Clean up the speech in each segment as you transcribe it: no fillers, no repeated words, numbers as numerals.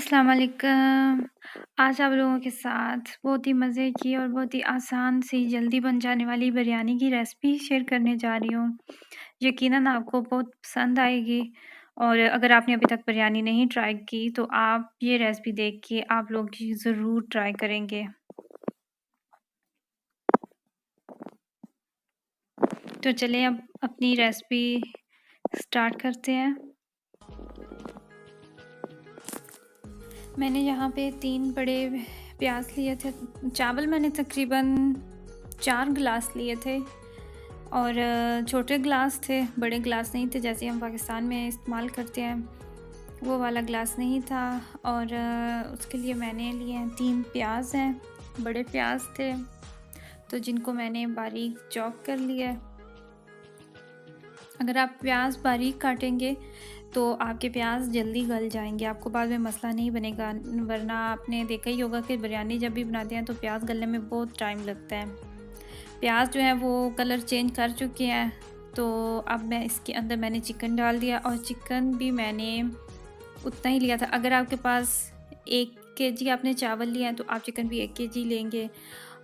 अस्सलाम वालेकुम। आज आप लोगों के साथ बहुत ही मज़े की और बहुत ही आसान सी जल्दी बन जाने वाली बिरयानी की रेसिपी शेयर करने जा रही हूँ। यकीनन आपको बहुत पसंद आएगी और अगर आपने अभी तक बिरयानी नहीं ट्राई की तो आप ये रेसिपी देख के आप लोग ये ज़रूर ट्राई करेंगे। तो चलें अब अपनी रेसिपी स्टार्ट करते हैं। मैंने यहाँ पे 3 बड़े प्याज़ लिए थे। चावल मैंने तकरीबन 4 गिलास लिए थे और छोटे गिलास थे, बड़े गिलास नहीं थे जैसे हम पाकिस्तान में इस्तेमाल करते हैं, वो वाला गिलास नहीं था। और उसके लिए मैंने लिए हैं 3 प्याज़ हैं, बड़े प्याज़ थे, तो जिनको मैंने बारीक चॉप कर लिया है। अगर आप प्याज बारीक काटेंगे तो आपके प्याज जल्दी गल जाएंगे, आपको बाद में मसला नहीं बनेगा। वरना आपने देखा ही होगा कि बिरयानी जब भी बनाते हैं तो प्याज गलने में बहुत टाइम लगता है। प्याज जो है वो कलर चेंज कर चुके हैं, तो अब मैं इसके अंदर मैंने चिकन डाल दिया और चिकन भी मैंने उतना ही लिया था। अगर आपके पास 1 केजी आपने चावल लिया है तो आप चिकन भी 1 केजी लेंगे।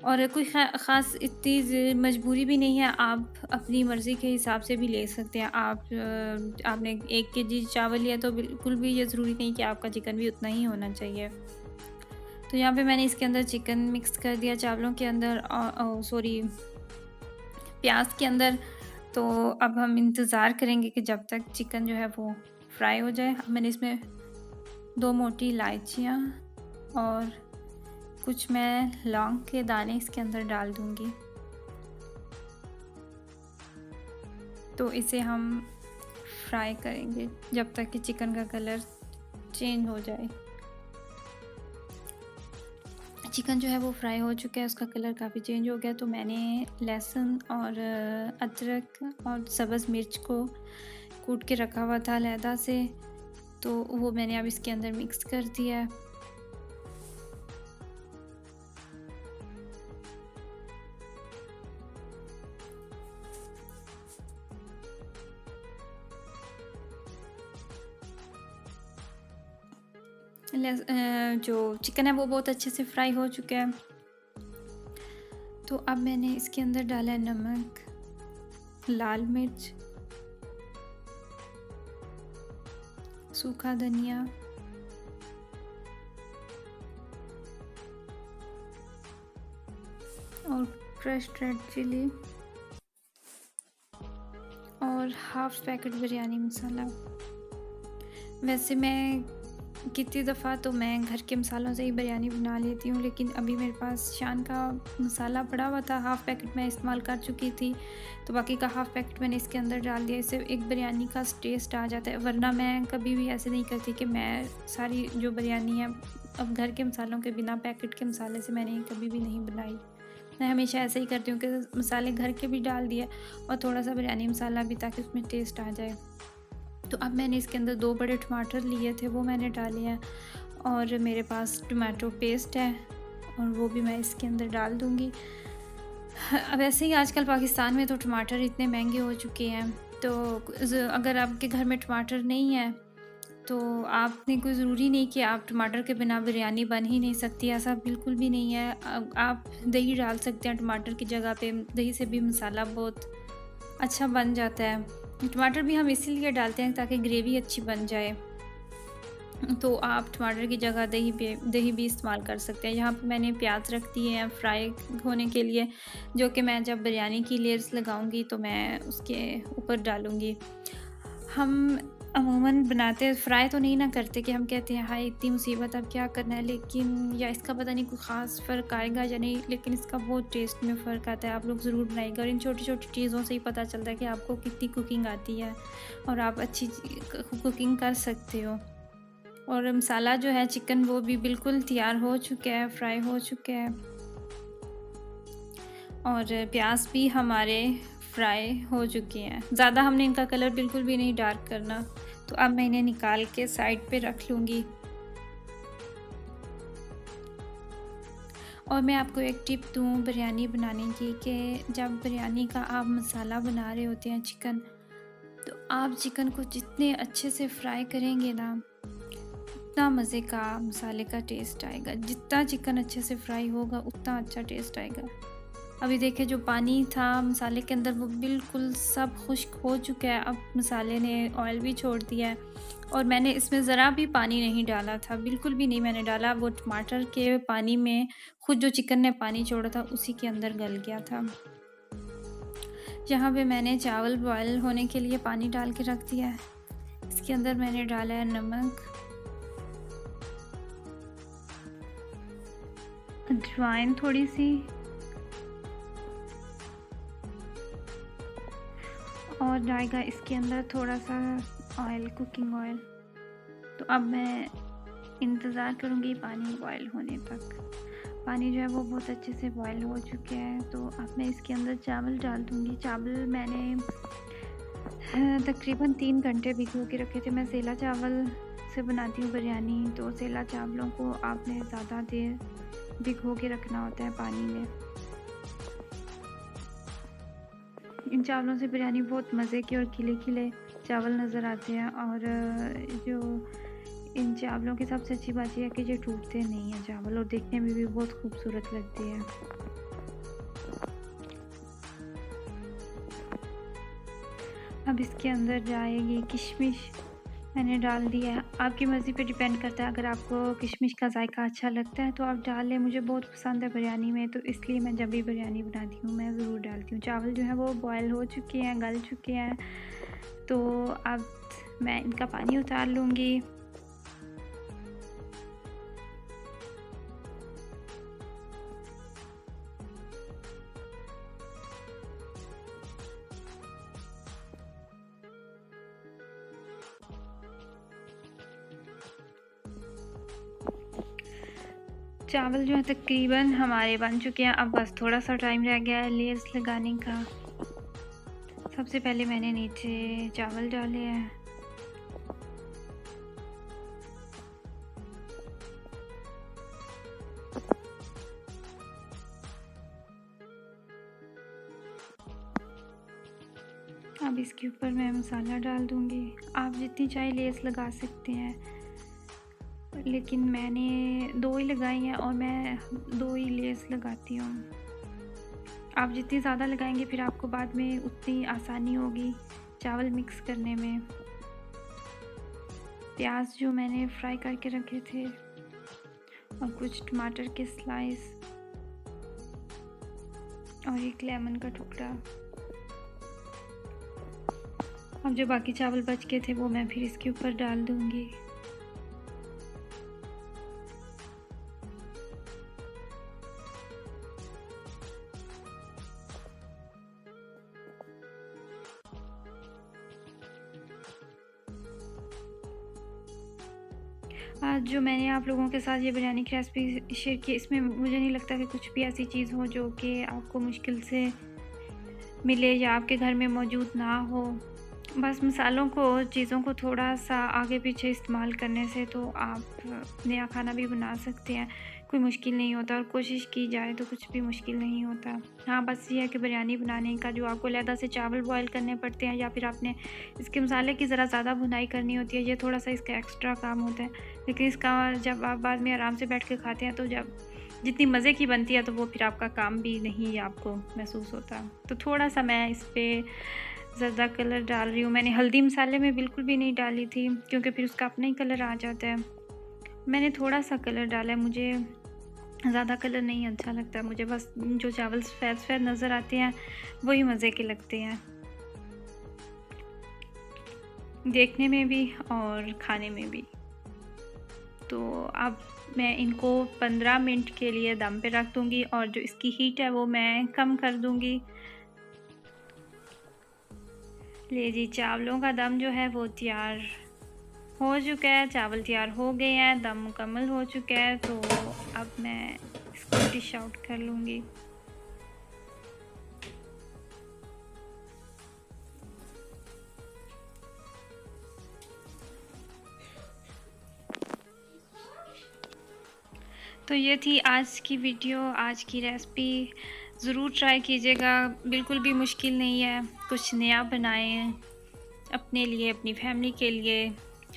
और कोई ख़ास इतनी मजबूरी भी नहीं है, आप अपनी मर्ज़ी के हिसाब से भी ले सकते हैं। आपने 1 केजी चावल लिया तो बिल्कुल भी ये ज़रूरी नहीं कि आपका चिकन भी उतना ही होना चाहिए। तो यहाँ पे मैंने इसके अंदर चिकन मिक्स कर दिया चावलों के अंदर सॉरी प्याज के अंदर। तो अब हम इंतज़ार करेंगे कि जब तक चिकन जो है वो फ्राई हो जाए। अब मैंने इसमें 2 मोटी इलायचियाँ और कुछ मैं लौंग के दाने इसके अंदर डाल दूँगी। तो इसे हम फ्राई करेंगे जब तक कि चिकन का कलर चेंज हो जाए। चिकन जो है वो फ्राई हो चुका है, उसका कलर काफ़ी चेंज हो गया। तो मैंने लहसुन और अदरक और सब्ज़ मिर्च को कूट के रखा हुआ था अलहदा से, तो वो मैंने अब इसके अंदर मिक्स कर दिया है। जो चिकन है वो बहुत अच्छे से फ्राई हो चुका है। तो अब मैंने इसके अंदर डाला है नमक, लाल मिर्च, सूखा धनिया और फ्रेश रेड चिली और हाफ़ पैकेट बिरयानी मसाला। वैसे मैं कितनी दफ़ा तो मैं घर के मसालों से ही बिरयानी बना लेती हूँ, लेकिन अभी मेरे पास शान का मसाला पड़ा हुआ था, हाफ़ पैकेट मैं इस्तेमाल कर चुकी थी, तो बाकी का हाफ़ पैकेट मैंने इसके अंदर डाल दिया। इससे एक बिरयानी का टेस्ट आ जाता है। वरना मैं कभी भी ऐसे नहीं करती कि मैं सारी जो बिरयानी है अब घर के मसालों के बिना पैकेट के मसाले से मैंने कभी भी नहीं बनाई। मैं हमेशा ऐसे ही करती हूँ कि मसाले घर के भी डाल दिए और थोड़ा सा बिरयानी मसाला भी, ताकि उसमें टेस्ट आ जाए। तो अब मैंने इसके अंदर 2 बड़े टमाटर लिए थे, वो मैंने डाले हैं और मेरे पास टमाटो पेस्ट है और वो भी मैं इसके अंदर डाल दूँगी। वैसे ही आजकल पाकिस्तान में तो टमाटर इतने महंगे हो चुके हैं, तो अगर आपके घर में टमाटर नहीं है तो आपने कोई ज़रूरी नहीं कि आप टमाटर के बिना बिरयानी बन ही नहीं सकती, ऐसा बिल्कुल भी नहीं है। आप दही डाल सकते हैं टमाटर की जगह पे, दही से भी मसाला बहुत अच्छा बन जाता है। टमाटर भी हम इसीलिए डालते हैं ताकि ग्रेवी अच्छी बन जाए। तो आप टमाटर की जगह दही भी इस्तेमाल कर सकते हैं। यहाँ पे मैंने प्याज रख दिए हैं फ्राई होने के लिए, जो कि मैं जब बिरयानी की लेयर्स लगाऊंगी तो मैं उसके ऊपर डालूंगी। हम अमूमन बनाते फ्राई तो नहीं ना करते कि हम कहते हैं हाय इतनी मुसीबत अब क्या करना है, लेकिन या इसका पता नहीं कोई ख़ास फ़र्क आएगा या नहीं, लेकिन इसका बहुत टेस्ट में फ़र्क आता है। आप लोग ज़रूर बनाइएगा और इन छोटी-छोटी चीज़ों से ही पता चलता है कि आपको कितनी कुकिंग आती है और आप अच्छी कुकिंग कर सकते हो। और मसाला जो है चिकन वो भी बिल्कुल तैयार हो चुका है, फ्राई हो चुका है और प्याज भी हमारे फ्राई हो चुके हैं। ज़्यादा हमने इनका कलर बिल्कुल भी नहीं डार्क करना। तो अब मैं इन्हें निकाल के साइड पे रख लूँगी। और मैं आपको एक टिप दूँ बिरयानी बनाने की, कि जब बिरयानी का आप मसाला बना रहे होते हैं तो आप चिकन को जितने अच्छे से फ्राई करेंगे ना, उतना मज़े का मसाले का टेस्ट आएगा। जितना चिकन अच्छे से फ्राई होगा उतना अच्छा टेस्ट आएगा। अभी देखिए जो पानी था मसाले के अंदर वो बिल्कुल सब खुश्क हो चुका है। अब मसाले ने ऑयल भी छोड़ दिया है और मैंने इसमें ज़रा भी पानी नहीं डाला था, बिल्कुल भी नहीं मैंने डाला। वो टमाटर के पानी में खुद जो चिकन ने पानी छोड़ा था उसी के अंदर गल गया था। यहाँ पे मैंने चावल बॉयल होने के लिए पानी डाल के रख दिया है। इसके अंदर मैंने डाला है नमक, अजवाइन थोड़ी सी और जाएगा इसके अंदर थोड़ा सा ऑयल, कुकिंग ऑयल। तो अब मैं इंतज़ार करूँगी पानी बॉयल होने तक। पानी जो है वो बहुत अच्छे से बॉयल हो चुके हैं, तो अब मैं इसके अंदर चावल डाल दूँगी। चावल मैंने तकरीबन 3 घंटे भिगो के रखे थे। मैं सेला चावल से बनाती हूँ बिरयानी, तो सेला चावलों को आपने ज़्यादा देर भिगो के रखना होता है पानी में। इन चावलों से बिरयानी बहुत मज़े के और खिले-खिले चावल नज़र आते हैं और जो इन चावलों की सबसे अच्छी बात ये है कि ये टूटते नहीं हैं चावल और देखने में भी बहुत खूबसूरत लगते हैं। अब इसके अंदर जाएगी किशमिश, मैंने डाल दिया है। आपकी मर्ज़ी पे डिपेंड करता है, अगर आपको किशमिश का जायका अच्छा लगता है तो आप डाल लें। मुझे बहुत पसंद है बिरयानी में, तो इसलिए मैं जब भी बिरयानी बनाती हूँ मैं ज़रूर डालती हूँ। चावल जो है वो बॉयल हो चुके हैं, गल चुके हैं, तो अब मैं इनका पानी उतार लूँगी। चावल जो है तकरीबन हमारे बन चुके हैं। अब बस थोड़ा सा टाइम रह गया है लेयर्स लगाने का। सबसे पहले मैंने नीचे चावल डाले हैं, अब इसके ऊपर मैं मसाला डाल दूँगी। आप जितनी चाहे लेस लगा सकते हैं, लेकिन मैंने 2 ही लगाई हैं और मैं 2 ही लेस लगाती हूँ। आप जितनी ज़्यादा लगाएंगे फिर आपको बाद में उतनी आसानी होगी चावल मिक्स करने में। प्याज जो मैंने फ्राई करके रखे थे और कुछ टमाटर के स्लाइस और एक लेमन का टुकड़ा। अब जो बाकी चावल बच गए थे वो मैं फिर इसके ऊपर डाल दूँगी। आज जो मैंने आप लोगों के साथ ये बिरयानी की रेसिपी शेयर की, इसमें मुझे नहीं लगता कि कुछ भी ऐसी चीज़ हो जो कि आपको मुश्किल से मिले या आपके घर में मौजूद ना हो। बस मसालों को, चीज़ों को थोड़ा सा आगे पीछे इस्तेमाल करने से तो आप नया खाना भी बना सकते हैं। कोई मुश्किल नहीं होता और कोशिश की जाए तो कुछ भी मुश्किल नहीं होता। हाँ, बस ये है कि बिरयानी बनाने का जो आपको अलहदा से चावल बॉयल करने पड़ते हैं या फिर आपने इसके मसाले की ज़रा ज़्यादा भुनाई करनी होती है, ये थोड़ा सा इसका एक्स्ट्रा काम होता है। लेकिन इसका जब आप बाद में आराम से बैठ के खाते हैं तो जब जितनी मज़े की बनती है तो वो फिर आपका काम भी नहीं आपको महसूस होता। तो थोड़ा सा मैं इस पर ज़्यादा कलर डाल रही हूँ। मैंने हल्दी मसाले में बिल्कुल भी नहीं डाली थी क्योंकि फिर उसका अपना ही कलर आ जाता है। मैंने थोड़ा सा कलर डाला है, मुझे ज़्यादा कलर नहीं अच्छा लगता। मुझे बस जो चावल सफ़ेद सफ़ेद नज़र आते हैं वही मज़े के लगते हैं, देखने में भी और खाने में भी। तो अब मैं इनको 15 मिनट के लिए दम पे रख दूँगी और जो इसकी हीट है वो मैं कम कर दूँगी। ले जी, चावलों का दम जो है वो तैयार हो चुका है, चावल तैयार हो गए हैं, दम मुकम्मल हो चुका है। तो अब मैं इसको डिश आउट कर लूँगी। तो ये थी आज की वीडियो, आज की रेसिपी। ज़रूर ट्राई कीजिएगा, बिल्कुल भी मुश्किल नहीं है। कुछ नया बनाएं अपने लिए, अपनी फैमिली के लिए,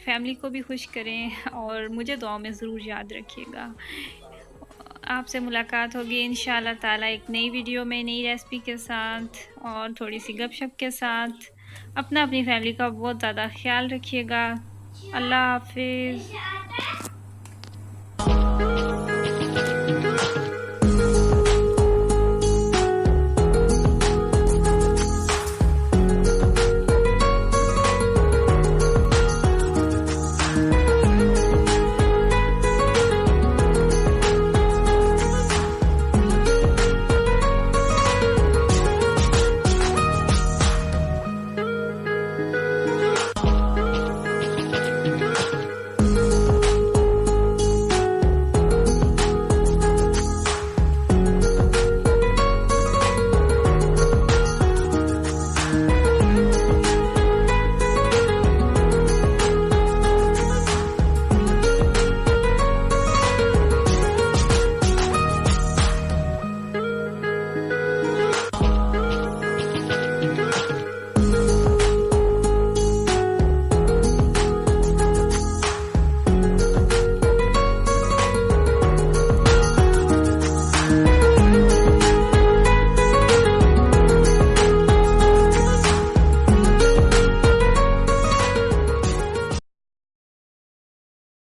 फैमिली को भी खुश करें और मुझे दुआओं में ज़रूर याद रखिएगा। आपसे मुलाकात होगी इंशाअल्लाह ताला एक नई वीडियो में, नई रेसिपी के साथ और थोड़ी-सी गपशप के साथ। अपनी फैमिली का बहुत ज़्यादा ख़्याल रखिएगा। अल्लाह हाफ़िज़।